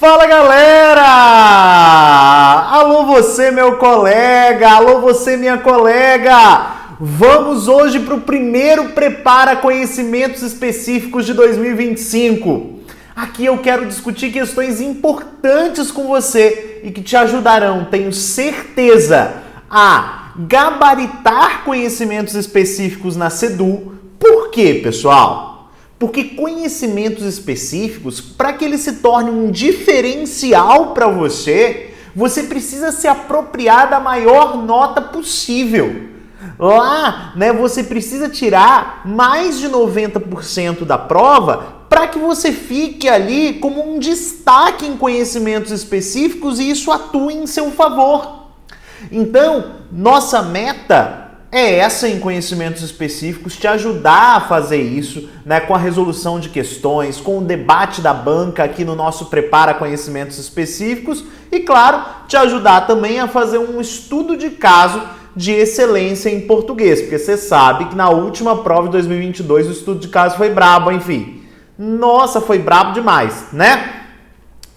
Fala galera! Alô você meu colega, alô você minha colega! Vamos hoje para o primeiro Prepara Conhecimentos Específicos de 2025. Aqui eu quero discutir questões importantes com você e que te ajudarão, tenho certeza, a gabaritar conhecimentos específicos na SEDU. Por quê, pessoal? Porque conhecimentos específicos, para que ele se torne um diferencial para você, você precisa se apropriar da maior nota possível. Lá, você precisa tirar mais de 90% da prova para que você fique ali como um destaque em conhecimentos específicos e isso atue em seu favor. Então, nossa meta é essa em conhecimentos específicos, te ajudar a fazer isso, com a resolução de questões, com o debate da banca aqui no nosso Prepara Conhecimentos Específicos e, claro, te ajudar também a fazer um estudo de caso de excelência em português, porque você sabe que na última prova de 2022 o estudo de caso foi brabo, enfim. Nossa, foi brabo demais, né?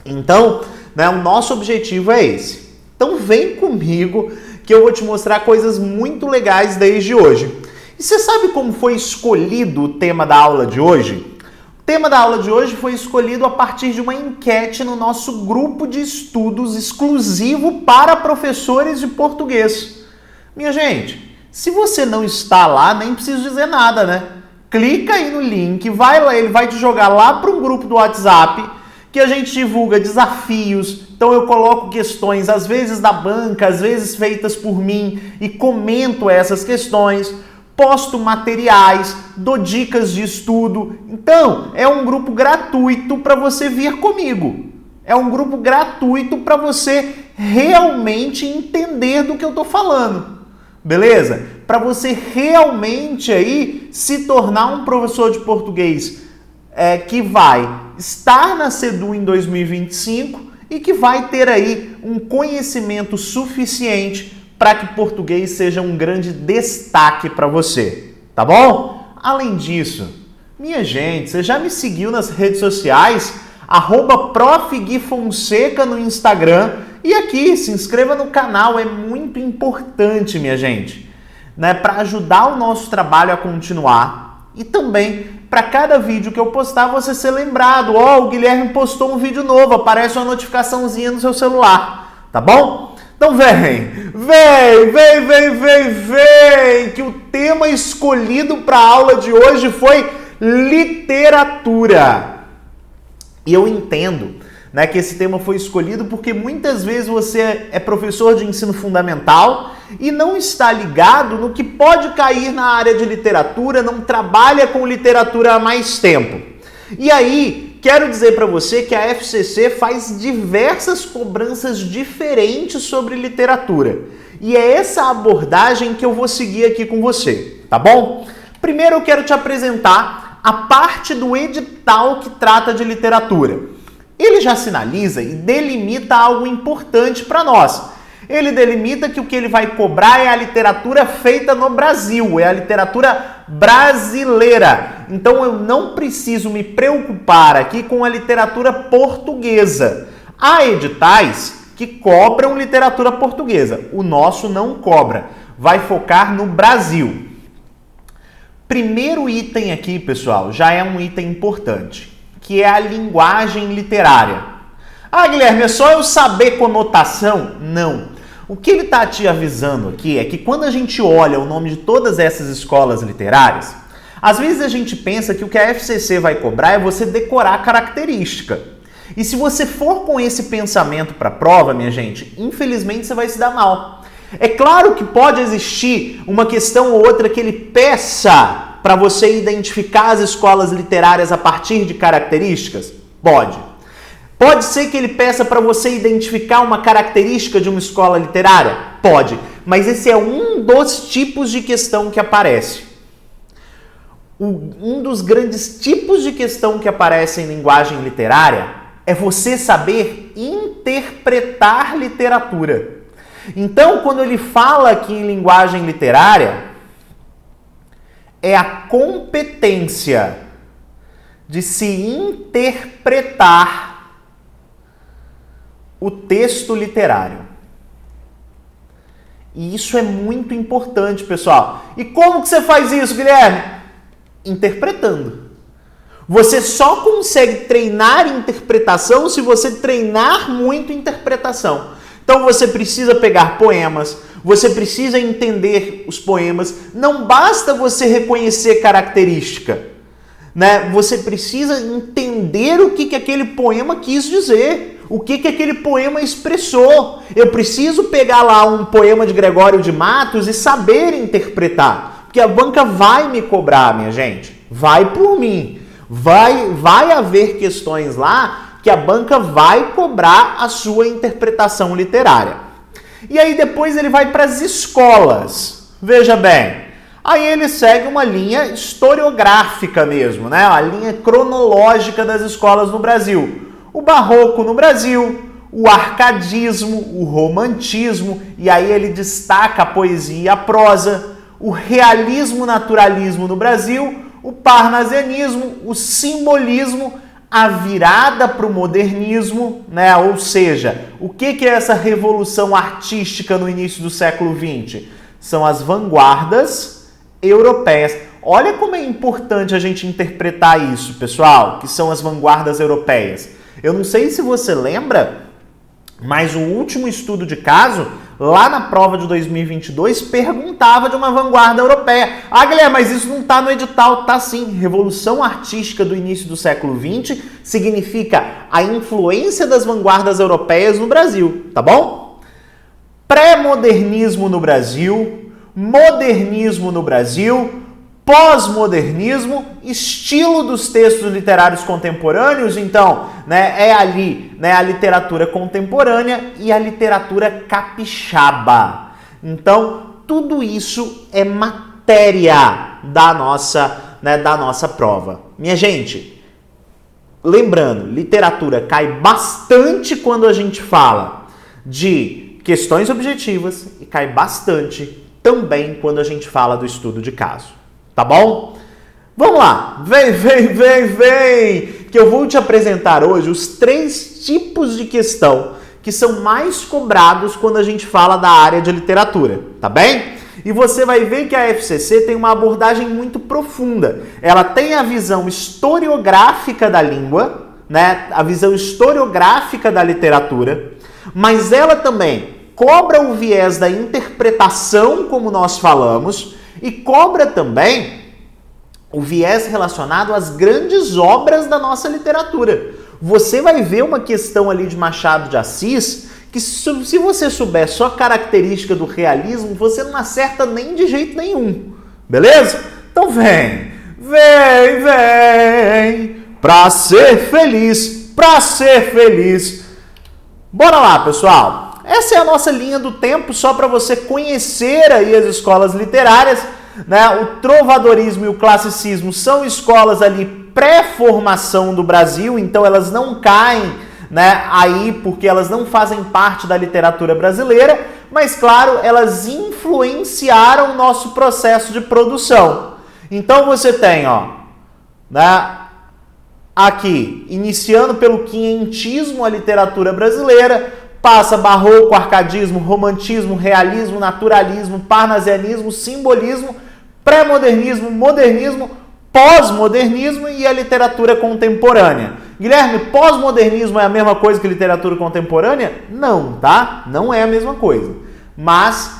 Então, o nosso objetivo é esse. Então vem comigo que eu vou te mostrar coisas muito legais desde hoje. E você sabe como foi escolhido o tema da aula de hoje? O tema da aula de hoje foi escolhido a partir de uma enquete no nosso grupo de estudos exclusivo para professores de português. Minha gente, se você não está lá, nem preciso dizer nada, né? Clica aí no link, vai lá, ele vai te jogar lá para um grupo do WhatsApp que a gente divulga desafios. Então eu coloco questões, às vezes da banca, às vezes feitas por mim e comento essas questões, posto materiais, dou dicas de estudo. Então é um grupo gratuito para você vir comigo. É um grupo gratuito para você realmente entender do que eu estou falando. Beleza? Para você realmente aí se tornar um professor de português que vai estar na SEDU em 2025 e que vai ter aí um conhecimento suficiente para que português seja um grande destaque para você, tá bom? Além disso, minha gente, você já me seguiu nas redes sociais? @Prof. Gui Fonseca no Instagram e aqui, se inscreva no canal, é muito importante, minha gente, para ajudar o nosso trabalho a continuar e também para cada vídeo que eu postar você ser lembrado. O Guilherme postou um vídeo novo, aparece uma notificaçãozinha no seu celular, tá bom? Então vem, que o tema escolhido para a aula de hoje foi literatura. E eu entendo, que esse tema foi escolhido porque muitas vezes você é professor de ensino fundamental e não está ligado no que pode cair na área de literatura, não trabalha com literatura há mais tempo. E aí, quero dizer para você que a FCC faz diversas cobranças diferentes sobre literatura. E é essa abordagem que eu vou seguir aqui com você, tá bom? Primeiro eu quero te apresentar a parte do edital que trata de literatura. Ele já sinaliza e delimita algo importante para nós. Ele delimita que o que ele vai cobrar é a literatura feita no Brasil, é a literatura brasileira. Então eu não preciso me preocupar aqui com a literatura portuguesa. Há editais que cobram literatura portuguesa, o nosso não cobra, vai focar no Brasil. Primeiro item aqui, pessoal, já é um item importante, que é a linguagem literária. Guilherme, é só eu saber conotação? Não. O que ele está te avisando aqui é que quando a gente olha o nome de todas essas escolas literárias, às vezes a gente pensa que o que a FCC vai cobrar é você decorar a característica. E se você for com esse pensamento para a prova, minha gente, infelizmente você vai se dar mal. É claro que pode existir uma questão ou outra que ele peça para você identificar as escolas literárias a partir de características? Pode. Pode ser que ele peça para você identificar uma característica de uma escola literária? Pode. Mas esse é um dos tipos de questão que aparece. Um dos grandes tipos de questão que aparece em linguagem literária é você saber interpretar literatura. Então, quando ele fala aqui em linguagem literária, é a competência de se interpretar o texto literário. E isso é muito importante, pessoal. E como que você faz isso, Guilherme? Interpretando. Você só consegue treinar interpretação se você treinar muito interpretação. Então você precisa pegar poemas, você precisa entender os poemas. Não basta você reconhecer característica, né? Você precisa entender o que aquele poema quis dizer, o que aquele poema expressou. Eu preciso pegar lá um poema de Gregório de Matos e saber interpretar, porque a banca vai me cobrar, minha gente, vai por mim. Vai haver questões lá que a banca vai cobrar a sua interpretação literária. E aí depois ele vai para as escolas. Veja bem, aí ele segue uma linha historiográfica mesmo, né? A linha cronológica das escolas no Brasil. O barroco no Brasil, o arcadismo, o romantismo, e aí ele destaca a poesia e a prosa, o realismo-naturalismo no Brasil, o parnasianismo, o simbolismo, a virada para o modernismo, né? Ou seja, o que é essa revolução artística no início do século XX? São as vanguardas europeias. Olha como é importante a gente interpretar isso, pessoal, que são as vanguardas europeias. Eu não sei se você lembra, mas o último estudo de caso, lá na prova de 2022, perguntava de uma vanguarda europeia. Ah, Guilherme, mas isso não está no edital. Tá sim. Revolução artística do início do século XX significa a influência das vanguardas europeias no Brasil, tá bom? Pré-modernismo no Brasil, modernismo no Brasil, pós-modernismo, estilo dos textos literários contemporâneos, então, né, é ali, né, a literatura contemporânea e a literatura capixaba. Então, tudo isso é matéria da nossa prova. Minha gente, lembrando, literatura cai bastante quando a gente fala de questões objetivas e cai bastante também quando a gente fala do estudo de caso. Tá bom? Vamos lá, vem, que eu vou te apresentar hoje os 3 tipos de questão que são mais cobrados quando a gente fala da área de literatura, tá bem? E você vai ver que a FCC tem uma abordagem muito profunda. Ela tem a visão historiográfica da língua, né? A visão historiográfica da literatura, mas ela também cobra o viés da interpretação, como nós falamos, e cobra também o viés relacionado às grandes obras da nossa literatura. Você vai ver uma questão ali de Machado de Assis que, se você souber só a característica do realismo, você não acerta nem de jeito nenhum. Beleza? Então vem, pra ser feliz, Bora lá, pessoal. Essa é a nossa linha do tempo, só para você conhecer aí as escolas literárias, né? O trovadorismo e o classicismo são escolas ali pré-formação do Brasil, então elas não caem, né, aí porque elas não fazem parte da literatura brasileira, mas claro, elas influenciaram o nosso processo de produção. Então você tem, ó, né, aqui, iniciando pelo quinhentismo a literatura brasileira, passa barroco, arcadismo, romantismo, realismo, naturalismo, parnasianismo, simbolismo, pré-modernismo, modernismo, pós-modernismo e a literatura contemporânea. Guilherme, pós-modernismo é a mesma coisa que literatura contemporânea? Não, tá? Não é a mesma coisa. Mas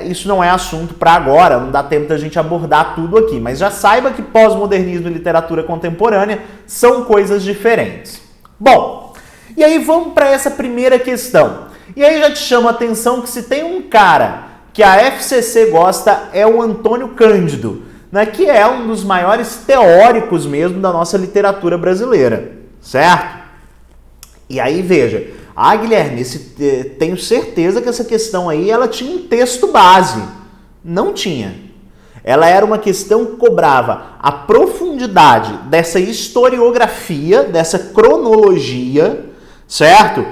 isso não é assunto para agora, não dá tempo da gente abordar tudo aqui. Mas já saiba que pós-modernismo e literatura contemporânea são coisas diferentes. Bom, e aí vamos para essa primeira questão. E aí já te chamo a atenção que se tem um cara que a FCC gosta é o Antônio Cândido, né, que é um dos maiores teóricos mesmo da nossa literatura brasileira, certo? E aí veja, Guilherme, tenho certeza que essa questão aí ela tinha um texto base. Não tinha. Ela era uma questão que cobrava a profundidade dessa historiografia, dessa cronologia, certo?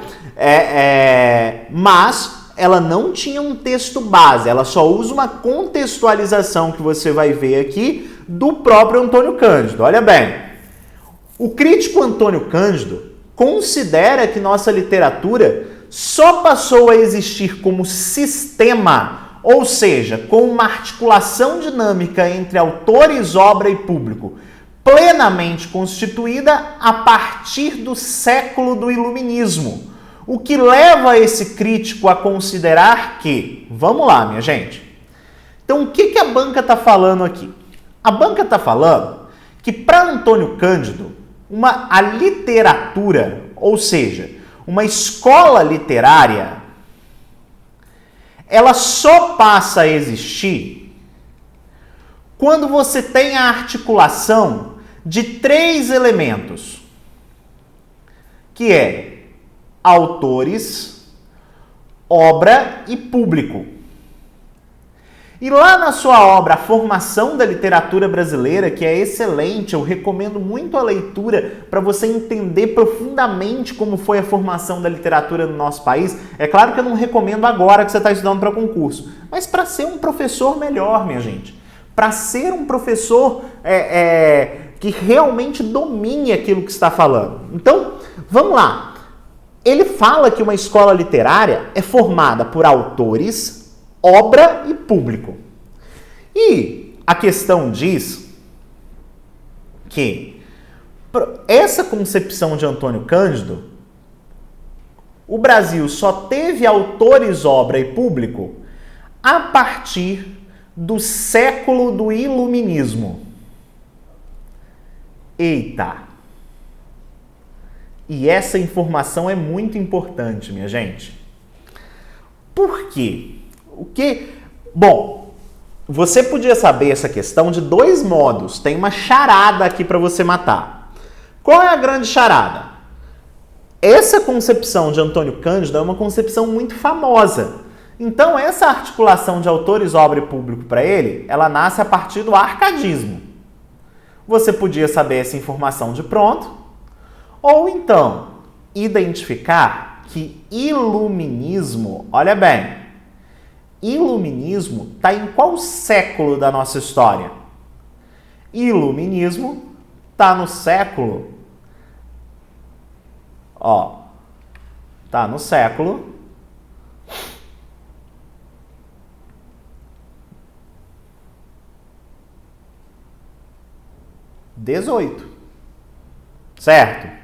Mas ela não tinha um texto base, ela só usa uma contextualização que você vai ver aqui do próprio Antônio Cândido. Olha bem, o crítico Antônio Cândido, considera que nossa literatura só passou a existir como sistema, ou seja, com uma articulação dinâmica entre autores, obra e público, plenamente constituída a partir do século do Iluminismo. O que leva esse crítico a considerar que... Vamos lá, minha gente. Então, o que a banca está falando aqui? A banca está falando que para Antônio Cândido, a literatura, ou seja, uma escola literária, ela só passa a existir quando você tem a articulação de 3 elementos, que é autores, obra e público. E lá na sua obra, A Formação da Literatura Brasileira, que é excelente, eu recomendo muito a leitura para você entender profundamente como foi a formação da literatura no nosso país. É claro que eu não recomendo agora que você está estudando para concurso, mas para ser um professor melhor, minha gente. Para ser um professor que realmente domine aquilo que está falando. Então, vamos lá. Ele fala que uma escola literária é formada por autores, obra e público. E a questão diz que essa concepção de Antônio Cândido, o Brasil só teve autores, obra e público a partir do século do Iluminismo. Eita! E essa informação é muito importante, minha gente. Por quê? Bom, você podia saber essa questão de 2 modos. Tem uma charada aqui para você matar. Qual é a grande charada? Essa concepção de Antônio Cândido é uma concepção muito famosa. Então, essa articulação de autores, obra e público para ele, ela nasce a partir do arcadismo. Você podia saber essa informação de pronto, ou então identificar que iluminismo, olha bem, iluminismo está em qual século da nossa história? Iluminismo está no século... Está no século... XVIII. Certo?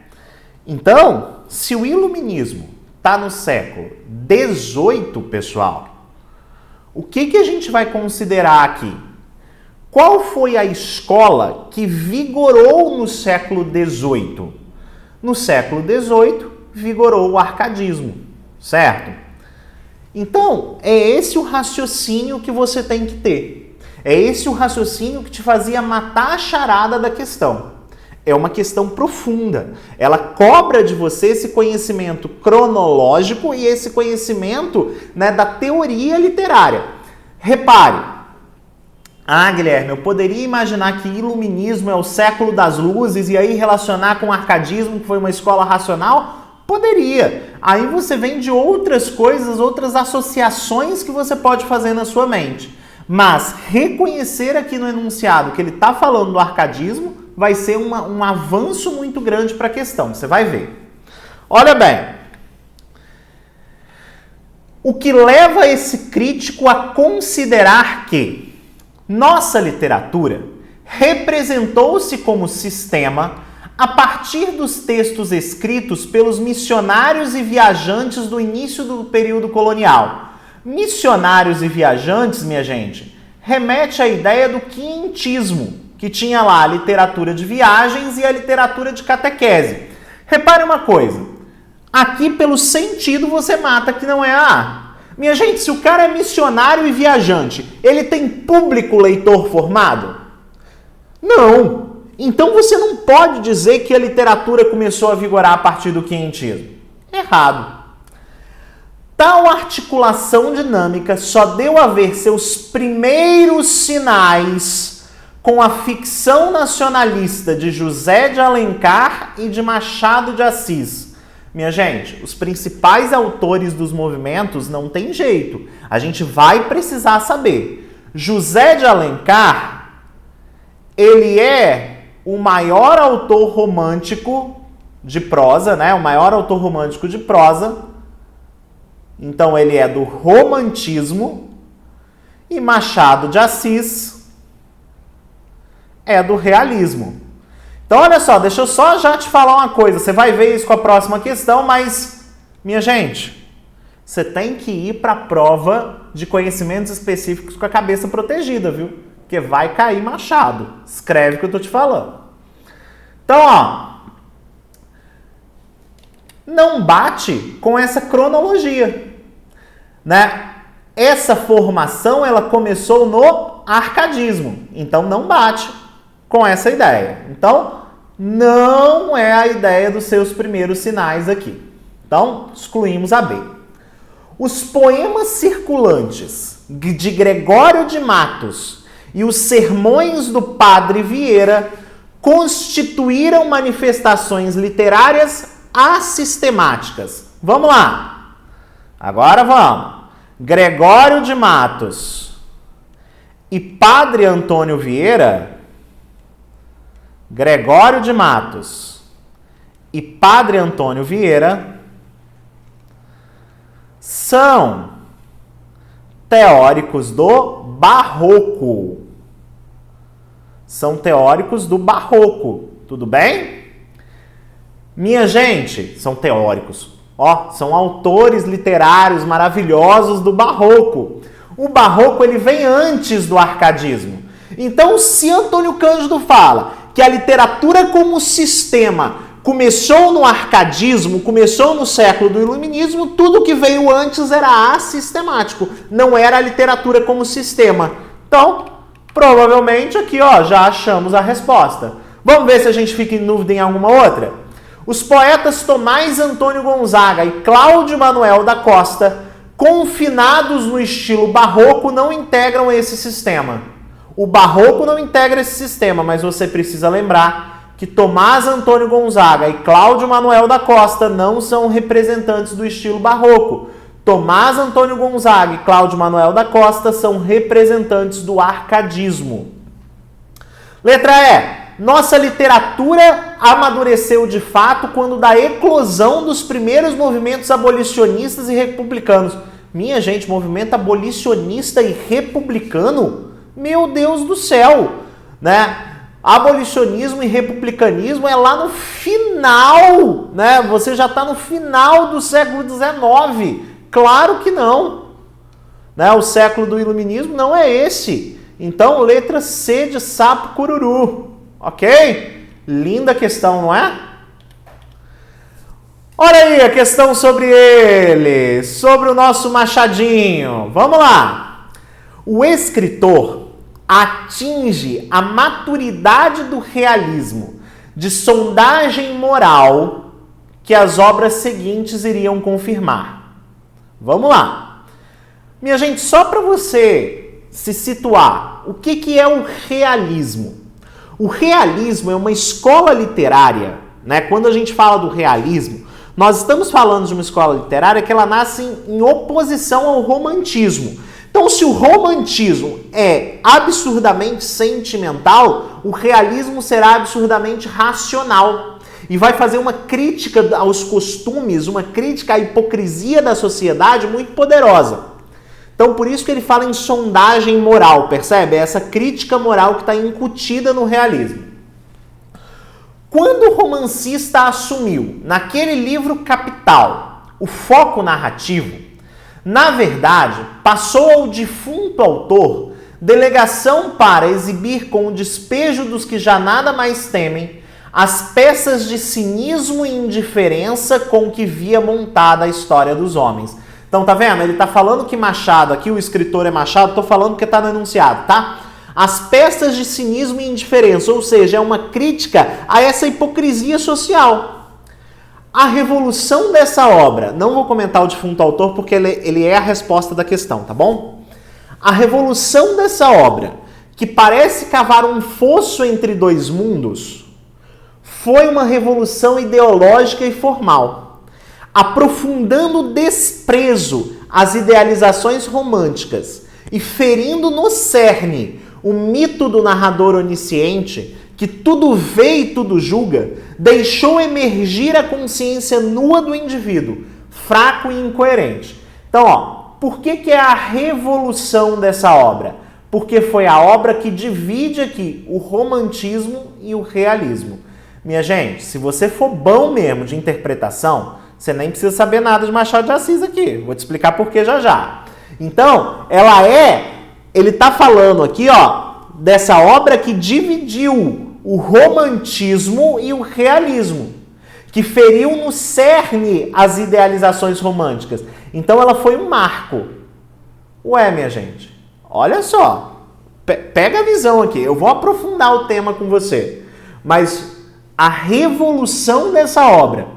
Então, se o iluminismo está no século XVIII, pessoal, o que a gente vai considerar aqui? Qual foi a escola que vigorou no século XVIII? No século XVIII, vigorou o arcadismo, certo? Então, é esse o raciocínio que você tem que ter. É esse o raciocínio que te fazia matar a charada da questão. É uma questão profunda. Ela cobra de você esse conhecimento cronológico e esse conhecimento, né, da teoria literária. Repare. Guilherme, eu poderia imaginar que iluminismo é o século das luzes e aí relacionar com o arcadismo, que foi uma escola racional? Poderia. Aí você vem de outras coisas, outras associações que você pode fazer na sua mente. Mas reconhecer aqui no enunciado que ele está falando do arcadismo vai ser um avanço muito grande para a questão. Você vai ver. Olha bem. O que leva esse crítico a considerar que nossa literatura representou-se como sistema a partir dos textos escritos pelos missionários e viajantes do início do período colonial. Missionários e viajantes, minha gente, remete à ideia do quientismo, que tinha lá a literatura de viagens e a literatura de catequese. Repare uma coisa, aqui pelo sentido você mata que não é a. Minha gente, se o cara é missionário e viajante, ele tem público leitor formado? Não. Então você não pode dizer que a literatura começou a vigorar a partir do quientismo. Errado. Tal articulação dinâmica só deu a ver seus primeiros sinais com a ficção nacionalista de José de Alencar e de Machado de Assis. Minha gente, os principais autores dos movimentos não tem jeito. A gente vai precisar saber. José de Alencar, ele é o maior autor romântico de prosa, né? O maior autor romântico de prosa. Então ele é do romantismo. E Machado de Assis é do realismo. Então olha só, deixa eu só já te falar uma coisa. Você vai ver isso com a próxima questão, mas, minha gente, você tem que ir para a prova de conhecimentos específicos com a cabeça protegida, viu? Porque vai cair Machado. Escreve o que eu tô te falando. Então, ó, não bate com essa cronologia, né? Essa formação, ela começou no arcadismo. Então, não bate com essa ideia. Então, não é a ideia dos seus primeiros sinais aqui. Então, excluímos a B. Os poemas circulantes de Gregório de Matos e os sermões do Padre Vieira constituíram manifestações literárias assistemáticas. Vamos lá. Agora vamos. Gregório de Matos e Padre Antônio Vieira. Gregório de Matos e Padre Antônio Vieira são teóricos do Barroco. São teóricos do Barroco. Tudo bem? Minha gente, são teóricos. Ó, são autores literários maravilhosos do Barroco. O Barroco, ele vem antes do arcadismo. Então, se Antônio Cândido fala que a literatura como sistema começou no arcadismo, começou no século do iluminismo, tudo que veio antes era assistemático, não era a literatura como sistema. Então, provavelmente aqui, ó, já achamos a resposta. Vamos ver se a gente fica em dúvida em alguma outra? Os poetas Tomás Antônio Gonzaga e Cláudio Manuel da Costa, confinados no estilo barroco, não integram esse sistema. O barroco não integra esse sistema, mas você precisa lembrar que Tomás Antônio Gonzaga e Cláudio Manuel da Costa não são representantes do estilo barroco. Tomás Antônio Gonzaga e Cláudio Manuel da Costa são representantes do arcadismo. Letra E. Nossa literatura amadureceu de fato quando da eclosão dos primeiros movimentos abolicionistas e republicanos. Minha gente, movimento abolicionista e republicano? Meu Deus do céu! Né? Abolicionismo e republicanismo é lá no final, né? Você já está no final do século XIX. Claro que não. Né? O século do iluminismo não é esse. Então, letra C de sapo cururu. Ok? Linda questão, não é? Olha aí a questão sobre ele, sobre o nosso Machadinho. Vamos lá. O escritor atinge a maturidade do realismo de sondagem moral que as obras seguintes iriam confirmar. Vamos lá. Minha gente, só para você se situar, o que é o realismo? O realismo é uma escola literária, né? Quando a gente fala do realismo, nós estamos falando de uma escola literária que ela nasce em oposição ao romantismo. Então, se o romantismo é absurdamente sentimental, o realismo será absurdamente racional e vai fazer uma crítica aos costumes, uma crítica à hipocrisia da sociedade muito poderosa. Então, por isso que ele fala em sondagem moral, percebe? É essa crítica moral que está incutida no realismo. Quando o romancista assumiu, naquele livro Capital, o foco narrativo, na verdade, passou ao defunto autor delegação para exibir com o despejo dos que já nada mais temem as peças de cinismo e indiferença com que via montada a história dos homens. Então, tá vendo? Ele tá falando que Machado, aqui o escritor é Machado, tô falando porque tá no enunciado, tá? As peças de cinismo e indiferença, ou seja, é uma crítica a essa hipocrisia social. A revolução dessa obra, não vou comentar o defunto autor porque ele é a resposta da questão, tá bom? A revolução dessa obra, que parece cavar um fosso entre dois mundos, foi uma revolução ideológica e formal, aprofundando o desprezo às idealizações românticas e ferindo no cerne o mito do narrador onisciente que tudo vê e tudo julga, deixou emergir a consciência nua do indivíduo, fraco e incoerente. Então, ó, por que é a revolução dessa obra? Porque foi a obra que divide aqui o romantismo e o realismo. Minha gente, se você for bom mesmo de interpretação, você nem precisa saber nada de Machado de Assis aqui. Vou te explicar por que já já. Então, ele está falando aqui, ó, dessa obra que dividiu o romantismo e o realismo, que feriu no cerne as idealizações românticas. Então ela foi um marco. Ué, minha gente, olha só, pega a visão aqui, eu vou aprofundar o tema com você, mas a revolução dessa obra,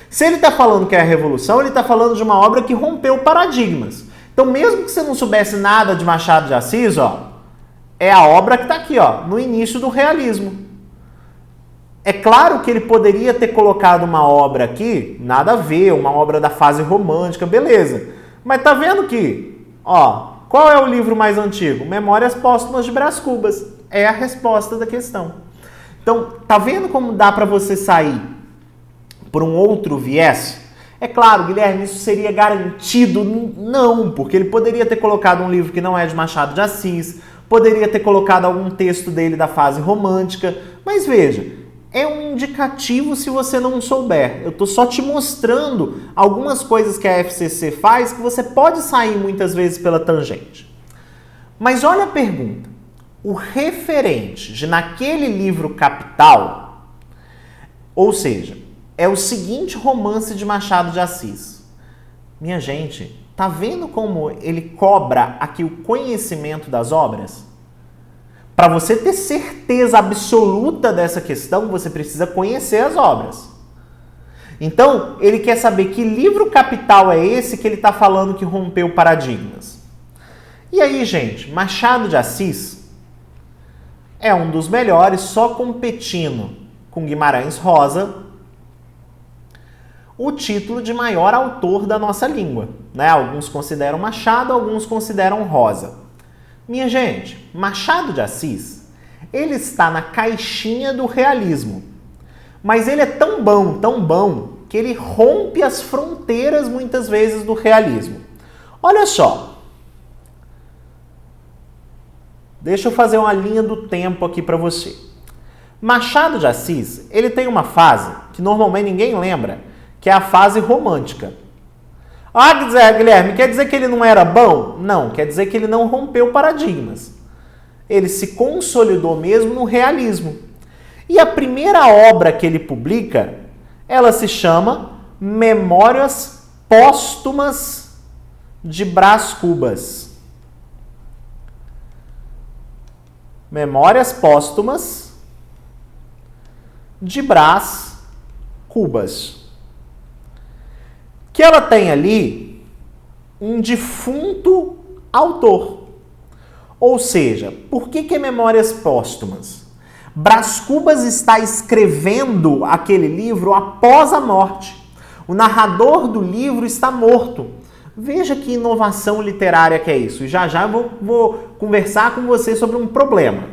se ele está falando que é a revolução, ele está falando de uma obra que rompeu paradigmas. Então mesmo que você não soubesse nada de Machado de Assis, ó, é a obra que está aqui, ó, no início do realismo. É claro que ele poderia ter colocado uma obra aqui, nada a ver, uma obra da fase romântica, beleza. Mas tá vendo que, ó, qual é o livro mais antigo? Memórias Póstumas de Brás Cubas. É a resposta da questão. Então, tá vendo como dá para você sair por um outro viés? É claro, Guilherme, isso seria garantido? Não, porque ele poderia ter colocado um livro que não é de Machado de Assis, poderia ter colocado algum texto dele da fase romântica, mas veja, é um indicativo se você não souber. Eu estou só te mostrando algumas coisas que a FCC faz que você pode sair muitas vezes pela tangente. Mas olha a pergunta. O referente de naquele livro Capital, ou seja, é o seguinte romance de Machado de Assis. Minha gente, tá vendo como ele cobra aqui o conhecimento das obras? Para você ter certeza absoluta dessa questão, você precisa conhecer as obras. Então, ele quer saber que livro capital é esse que ele está falando que rompeu paradigmas. E aí, gente, Machado de Assis é um dos melhores, só competindo com Guimarães Rosa, o título de maior autor da nossa língua, né? Alguns consideram Machado, alguns consideram Rosa. Minha gente, Machado de Assis, ele está na caixinha do realismo. Mas ele é tão bom, que ele rompe as fronteiras muitas vezes do realismo. Olha só. Deixa eu fazer uma linha do tempo aqui para você. Machado de Assis, ele tem uma fase que normalmente ninguém lembra, que é a fase romântica. Ah, Guilherme, quer dizer que ele não era bom? Não, quer dizer que ele não rompeu paradigmas. Ele se consolidou mesmo no realismo. E a primeira obra que ele publica, ela se chama Memórias Póstumas de Brás Cubas. Memórias Póstumas de Brás Cubas. Que ela tem ali um defunto autor. Ou seja, por que é Memórias Póstumas? Brás Cubas está escrevendo aquele livro após a morte. O narrador do livro está morto. Veja que inovação literária que é isso. E já eu vou conversar com você sobre um problema.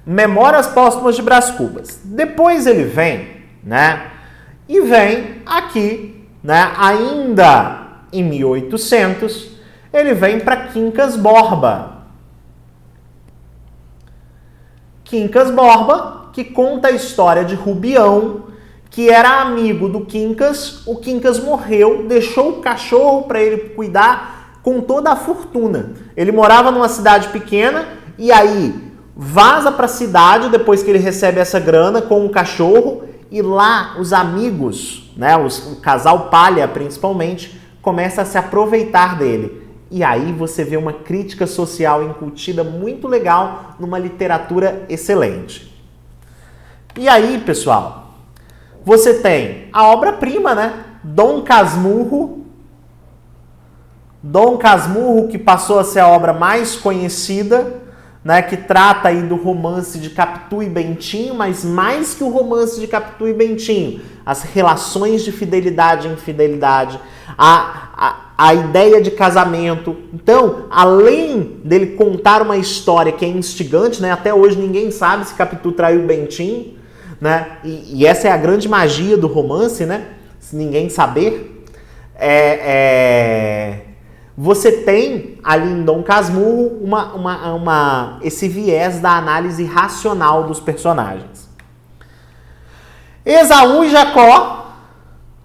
Memórias Póstumas de Brás Cubas. Depois ele vem, né? E vem aqui, né, ainda em 1800, ele vem para Quincas Borba. Quincas Borba, que conta a história de Rubião, que era amigo do Quincas. O Quincas morreu, deixou o cachorro para ele cuidar com toda a fortuna. Ele morava numa cidade pequena e aí vaza para a cidade depois que ele recebe essa grana com o cachorro. E lá os amigos, né, o casal Palha principalmente, começa a se aproveitar dele. E aí você vê uma crítica social incutida muito legal numa literatura excelente. E aí, pessoal, você tem a obra-prima, né? Dom Casmurro. Dom Casmurro, que passou a ser a obra mais conhecida, né, que trata aí do romance de Capitu e Bentinho, mas mais que o romance de Capitu e Bentinho, as relações de fidelidade e infidelidade, a ideia de casamento. Então, além dele contar uma história que é instigante, né, até hoje ninguém sabe se Capitu traiu Bentinho, né, e essa é a grande magia do romance, né, se ninguém saber, você tem ali em Dom Casmurro esse viés da análise racional dos personagens. Esaú e Jacó,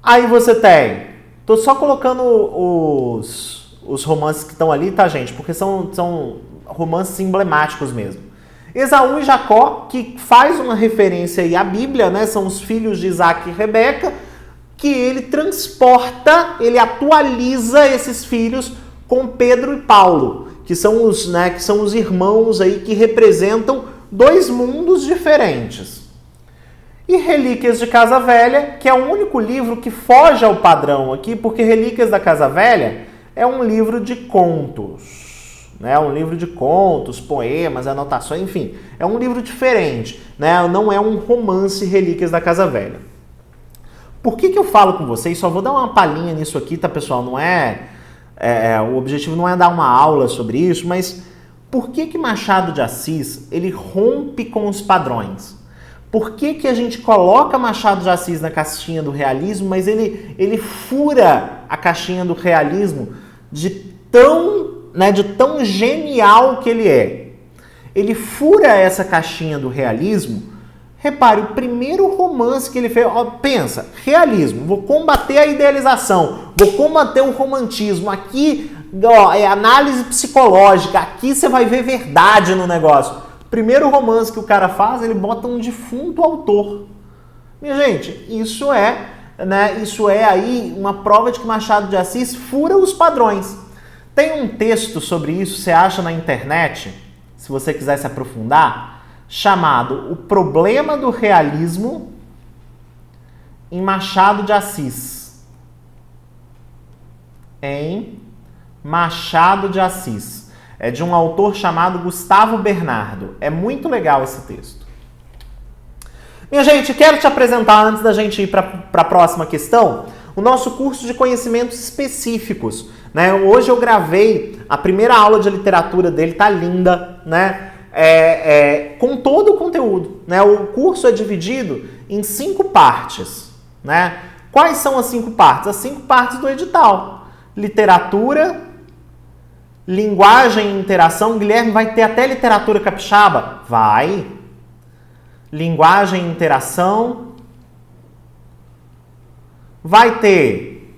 aí você tem... Tô só colocando os romances que estão ali, tá, gente? Porque são romances emblemáticos mesmo. Esaú e Jacó, que faz uma referência aí à Bíblia, né? São os filhos de Isaac e Rebeca, que ele transporta, ele atualiza esses filhos com Pedro e Paulo, que são os irmãos aí que representam dois mundos diferentes. E Relíquias de Casa Velha, que é o único livro que foge ao padrão aqui, porque Relíquias da Casa Velha é um livro de contos, né? Um livro de contos, poemas, anotações, enfim, é um livro diferente, né? Não é um romance Relíquias da Casa Velha. Por que eu falo com vocês? Só vou dar uma palhinha nisso aqui, tá, pessoal? Não o objetivo não é dar uma aula sobre isso, mas por que Machado de Assis ele rompe com os padrões? Por que a gente coloca Machado de Assis na caixinha do realismo, mas ele fura a caixinha do realismo de tão genial que ele é? Ele fura essa caixinha do realismo. Repare, o primeiro romance que ele fez... pensa, realismo, vou combater a idealização, vou combater o romantismo. Aqui, é análise psicológica, aqui você vai ver verdade no negócio. Primeiro romance que o cara faz, ele bota um defunto autor. Minha gente, isso é aí uma prova de que Machado de Assis fura os padrões. Tem um texto sobre isso, você acha na internet, se você quiser se aprofundar, chamado O Problema do Realismo em Machado de Assis. Em Machado de Assis. É de um autor chamado Gustavo Bernardo. É muito legal esse texto. Minha gente, quero te apresentar, antes da gente ir para a próxima questão, o nosso curso de conhecimentos específicos, né? Hoje eu gravei a primeira aula de literatura dele, tá linda, né? Com todo o conteúdo, né? O curso é dividido em 5 partes, né? Quais são as 5 partes? As 5 partes do edital. Literatura, linguagem e interação. Guilherme, vai ter até literatura capixaba? Vai. Linguagem e interação. Vai ter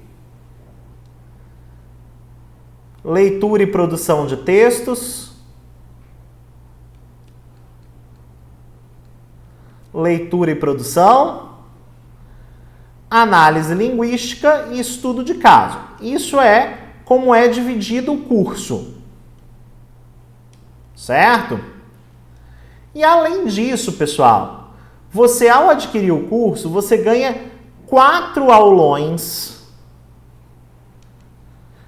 leitura e produção de textos. Leitura e produção. Análise linguística e estudo de caso. Isso é como é dividido o curso. Certo? E além disso, pessoal, você ao adquirir o curso, você ganha 4 aulões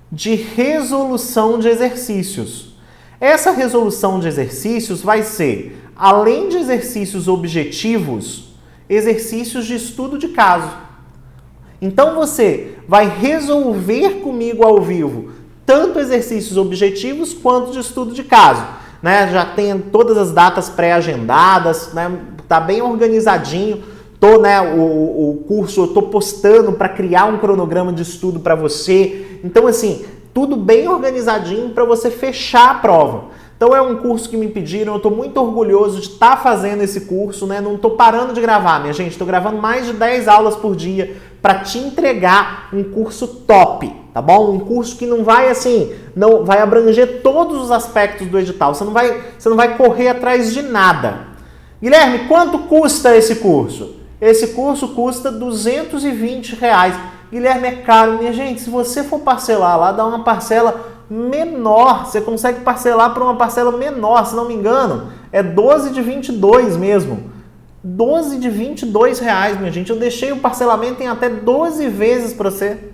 de resolução de exercícios. Essa resolução de exercícios vai ser, além de exercícios objetivos, exercícios de estudo de caso. Então você vai resolver comigo ao vivo tanto exercícios objetivos quanto de estudo de caso, né? Já tem todas as datas pré-agendadas, né? Tá bem organizadinho. O curso eu tô postando para criar um cronograma de estudo para você. Então assim, tudo bem organizadinho para você fechar a prova. Então é um curso que me pediram, eu estou muito orgulhoso de estar fazendo esse curso, né? Não estou parando de gravar, minha gente. Estou gravando mais de 10 aulas por dia para te entregar um curso top, tá bom? Um curso que não vai não vai abranger todos os aspectos do edital. Você não vai correr atrás de nada. Guilherme, quanto custa esse curso? Esse curso custa R$220. Guilherme, é caro, minha gente. Se você for parcelar lá, dá uma parcela menor, você consegue parcelar para uma parcela menor, se não me engano, é 12 de 22 mesmo. 12 de R$22, minha gente. Eu deixei o parcelamento em até 12 vezes para você.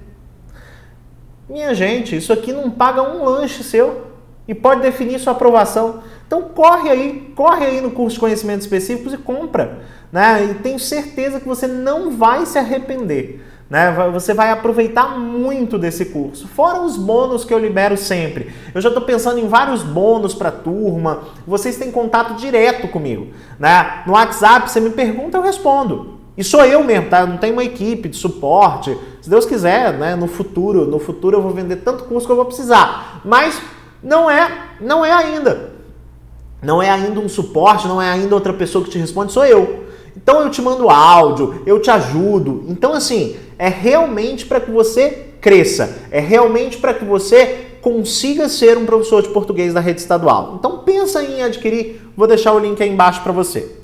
Minha gente, isso aqui não paga um lanche seu e pode definir sua aprovação. Então corre aí no curso de conhecimentos específicos e compra, né? E tenho certeza que você não vai se arrepender, né? Você vai aproveitar muito desse curso, fora os bônus que eu libero sempre. Eu já estou pensando em vários bônus para a turma, vocês têm contato direto comigo, né? No WhatsApp, você me pergunta, eu respondo. E sou eu mesmo, tá? Não tem uma equipe de suporte. Se Deus quiser, né? No futuro eu vou vender tanto curso que eu vou precisar. Mas não é ainda. Não é ainda um suporte, não é ainda outra pessoa que te responde, sou eu. Então eu te mando áudio, eu te ajudo. Então assim, é realmente para que você cresça. É realmente para que você consiga ser um professor de português da rede estadual. Então pensa em adquirir, vou deixar o link aí embaixo para você.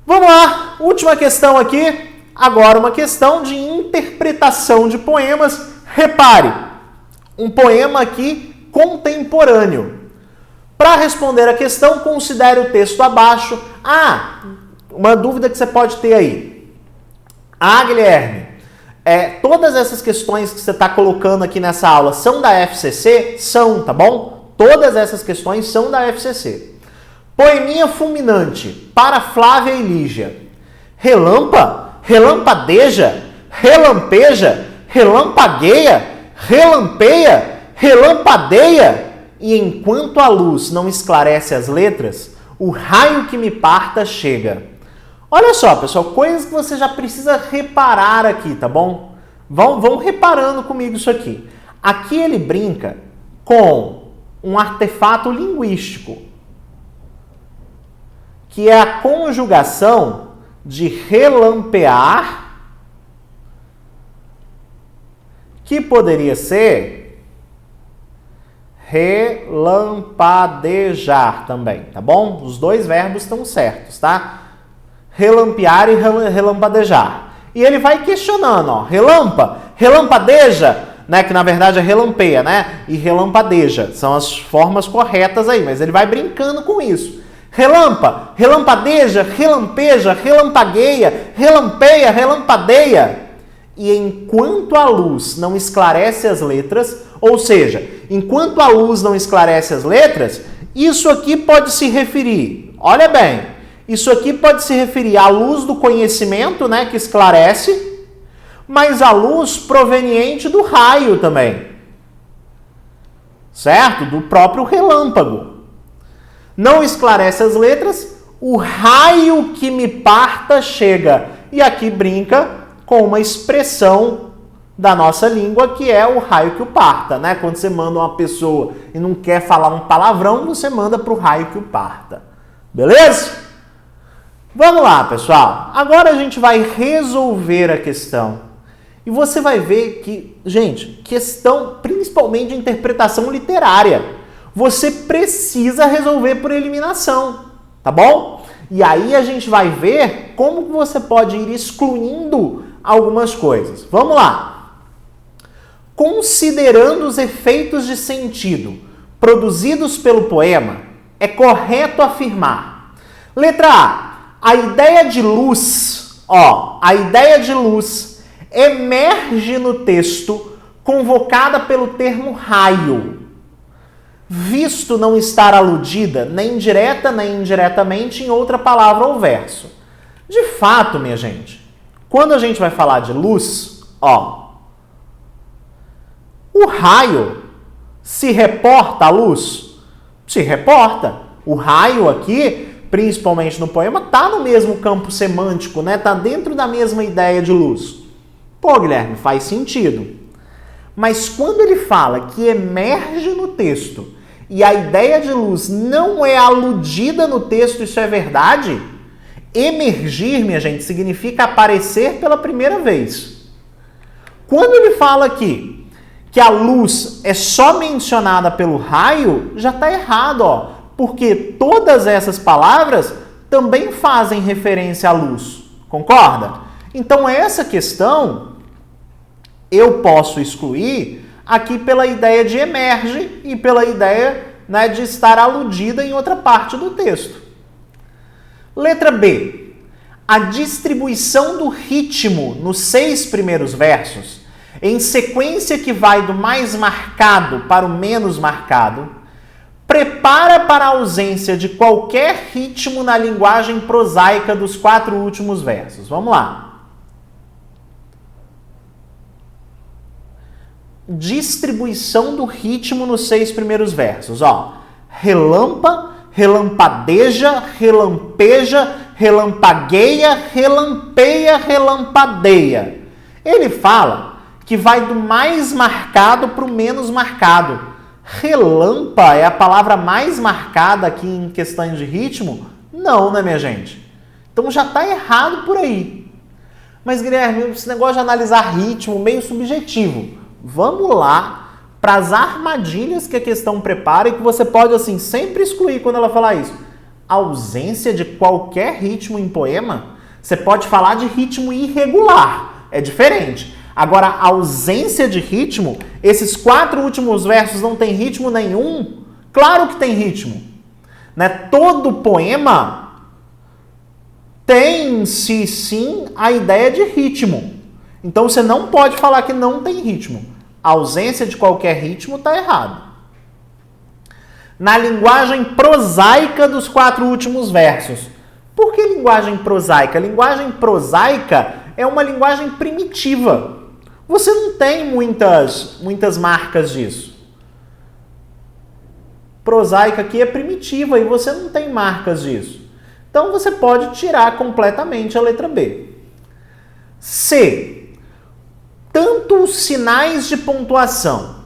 Vamos lá, última questão aqui, agora uma questão de interpretação de poemas. Repare, um poema aqui contemporâneo. Para responder a questão, considere o texto abaixo. Uma dúvida que você pode ter aí. Guilherme, todas essas questões que você está colocando aqui nessa aula são da FCC? São, tá bom? Todas essas questões são da FCC. Poeminha fulminante, para Flávia e Lígia. Relampa, relampadeja, relampeja, relampagueia, relampeia, relampadeia. E enquanto a luz não esclarece as letras, o raio que me parta chega. Olha só, pessoal, coisas que você já precisa reparar aqui, tá bom? Vão reparando comigo isso aqui. Aqui ele brinca com um artefato linguístico, que é a conjugação de relampear, que poderia ser relampadejar também, tá bom? Os dois verbos estão certos, tá? Relampear e relampadejar. E ele vai questionando, ó, relampadeja, né, que na verdade é relampeia, né? E relampadeja, são as formas corretas aí, mas ele vai brincando com isso. Relampadeja, relampeja, relampagueia, relampeia, relampadeia. E enquanto a luz não esclarece as letras, ou seja, enquanto a luz não esclarece as letras, isso aqui pode se referir, olha bem, isso aqui pode se referir à luz do conhecimento, né, que esclarece, mas à luz proveniente do raio também, certo? Do próprio relâmpago. Não esclarece as letras, o raio que me parta chega. E aqui brinca com uma expressão da nossa língua, que é o raio que o parta, né? Quando você manda uma pessoa e não quer falar um palavrão, você manda para o raio que o parta. Beleza? Vamos lá, pessoal. Agora a gente vai resolver a questão. E você vai ver que, gente, questão principalmente de interpretação literária. Você precisa resolver por eliminação, tá bom? E aí a gente vai ver como você pode ir excluindo algumas coisas. Vamos lá. Considerando os efeitos de sentido produzidos pelo poema, é correto afirmar. Letra A ideia de luz, a ideia de luz emerge no texto convocada pelo termo raio, visto não estar aludida nem direta nem indiretamente em outra palavra ou verso. De fato, minha gente, quando a gente vai falar de luz, o raio se reporta à luz? Se reporta. O raio aqui, principalmente no poema, está no mesmo campo semântico, né? Está dentro da mesma ideia de luz. Pô, Guilherme, faz sentido. Mas quando ele fala que emerge no texto e a ideia de luz não é aludida no texto, isso é verdade? Emergir, minha gente, significa aparecer pela primeira vez. Quando ele fala aqui que a luz é só mencionada pelo raio, já está errado, porque todas essas palavras também fazem referência à luz. Concorda? Então essa questão eu posso excluir aqui pela ideia de emerge e pela ideia, né, de estar aludida em outra parte do texto. Letra B. A distribuição do ritmo nos 6 primeiros versos, em sequência que vai do mais marcado para o menos marcado, prepara para a ausência de qualquer ritmo na linguagem prosaica dos 4 últimos versos. Vamos lá. Distribuição do ritmo nos 6 primeiros versos. Ó, relampa, relampadeja, relampeja, relampagueia, relampeia, relampadeia. Ele fala que vai do mais marcado para o menos marcado. Relampa é a palavra mais marcada aqui em questões de ritmo? Não, né, minha gente? Então já está errado por aí. Mas, Guilherme, esse negócio de analisar ritmo meio subjetivo. Vamos lá para as armadilhas que a questão prepara e que você pode, assim, sempre excluir quando ela falar isso. Ausência de qualquer ritmo em poema, você pode falar de ritmo irregular. É diferente. Agora, a ausência de ritmo, esses 4 últimos versos não tem ritmo nenhum? Claro que tem ritmo. Né? Todo poema tem em si, sim, a ideia de ritmo. Então, você não pode falar que não tem ritmo. A ausência de qualquer ritmo está errado. Na linguagem prosaica dos 4 últimos versos. Por que linguagem prosaica? Linguagem prosaica é uma linguagem primitiva. Você não tem muitas marcas disso. Prosaica aqui é primitiva e você não tem marcas disso. Então você pode tirar completamente a letra B. C. Tanto os sinais de pontuação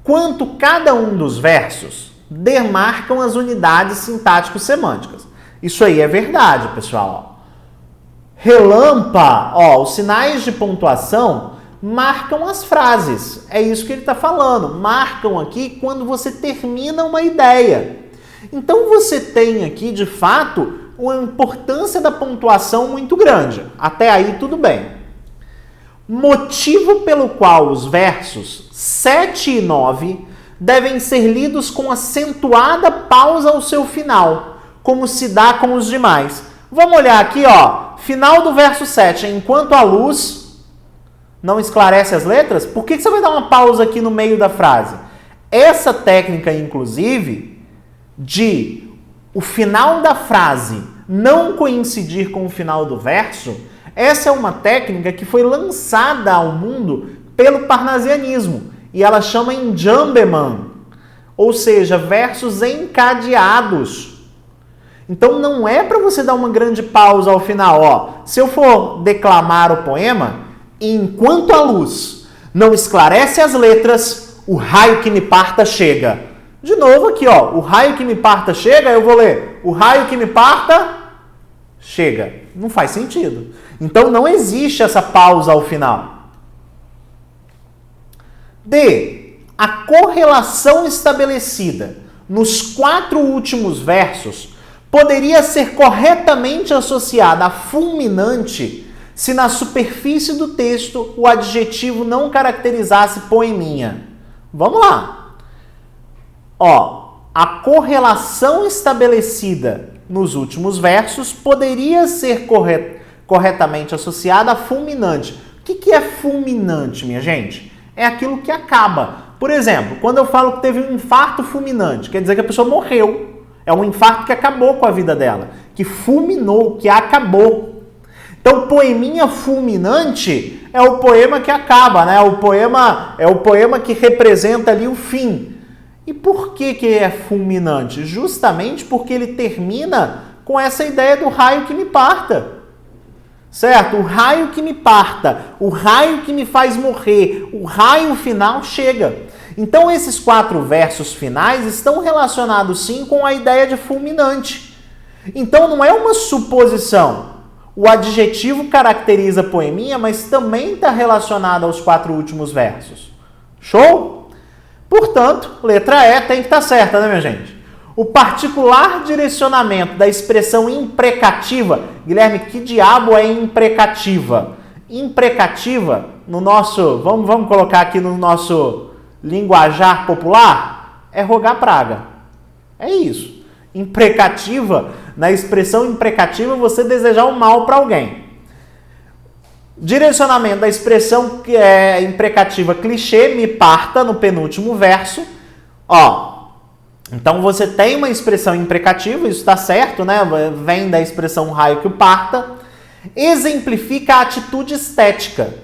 quanto cada um dos versos demarcam as unidades sintático-semânticas. Isso aí é verdade, pessoal. Relampa, os sinais de pontuação marcam as frases. É isso que ele está falando. Marcam aqui quando você termina uma ideia. Então você tem aqui, de fato, uma importância da pontuação muito grande. Até aí tudo bem. Motivo pelo qual os versos 7 e 9 devem ser lidos com acentuada pausa ao seu final, como se dá com os demais. Vamos olhar aqui, final do verso 7. Enquanto a luz não esclarece as letras, por que você vai dar uma pausa aqui no meio da frase? Essa técnica, inclusive, de o final da frase não coincidir com o final do verso, essa é uma técnica que foi lançada ao mundo pelo parnasianismo e ela chama enjambeman, ou seja, versos encadeados. Então não é para você dar uma grande pausa ao final. Se eu for declamar o poema, enquanto a luz não esclarece as letras, o raio que me parta chega. De novo aqui, o raio que me parta chega, eu vou ler. O raio que me parta chega. Não faz sentido. Então não existe essa pausa ao final. D. A correlação estabelecida nos 4 últimos versos poderia ser corretamente associada a fulminante se na superfície do texto o adjetivo não caracterizasse poeminha. Vamos lá. A correlação estabelecida nos últimos versos poderia ser corretamente associada a fulminante. O que é fulminante, minha gente? É aquilo que acaba. Por exemplo, quando eu falo que teve um infarto fulminante, quer dizer que a pessoa morreu. É um infarto que acabou com a vida dela, que fulminou, que acabou. Então, poeminha fulminante é o poema que acaba, né? É o poema que representa ali o fim. E por que é fulminante? Justamente porque ele termina com essa ideia do raio que me parta. Certo? O raio que me parta, o raio que me faz morrer, o raio final chega. Então, esses 4 versos finais estão relacionados, sim, com a ideia de fulminante. Então, não é uma suposição. O adjetivo caracteriza a poeminha, mas também está relacionado aos 4 últimos versos. Show? Portanto, letra E tem que estar certa, né, minha gente? O particular direcionamento da expressão imprecativa. Guilherme, que diabo é imprecativa? Imprecativa, no nosso, vamos colocar aqui no nosso linguajar popular, é rogar praga. É isso. Imprecativa, na expressão imprecativa, você desejar o mal para alguém. Direcionamento da expressão que é imprecativa clichê, me parta, no penúltimo verso. Então você tem uma expressão imprecativa, isso está certo, né? Vem da expressão raio que o parta. Exemplifica a atitude estética.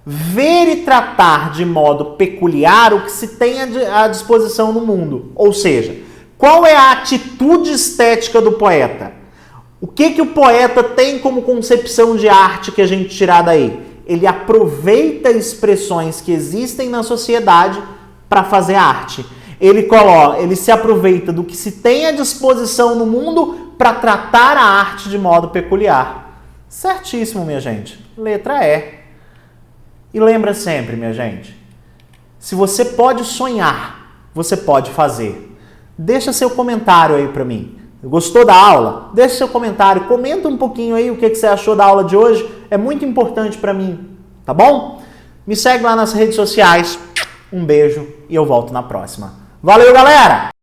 Ver e tratar de modo peculiar o que se tem à disposição no mundo. Ou seja, qual é a atitude estética do poeta? O que o poeta tem como concepção de arte que a gente tirar daí? Ele aproveita expressões que existem na sociedade para fazer arte. Ele se aproveita do que se tem à disposição no mundo para tratar a arte de modo peculiar. Certíssimo, minha gente. Letra E. E lembra sempre, minha gente, se você pode sonhar, você pode fazer. Deixa seu comentário aí para mim. Gostou da aula? Deixa seu comentário, comenta um pouquinho aí o que você achou da aula de hoje. É muito importante para mim, tá bom? Me segue lá nas redes sociais. Um beijo e eu volto na próxima. Valeu, galera!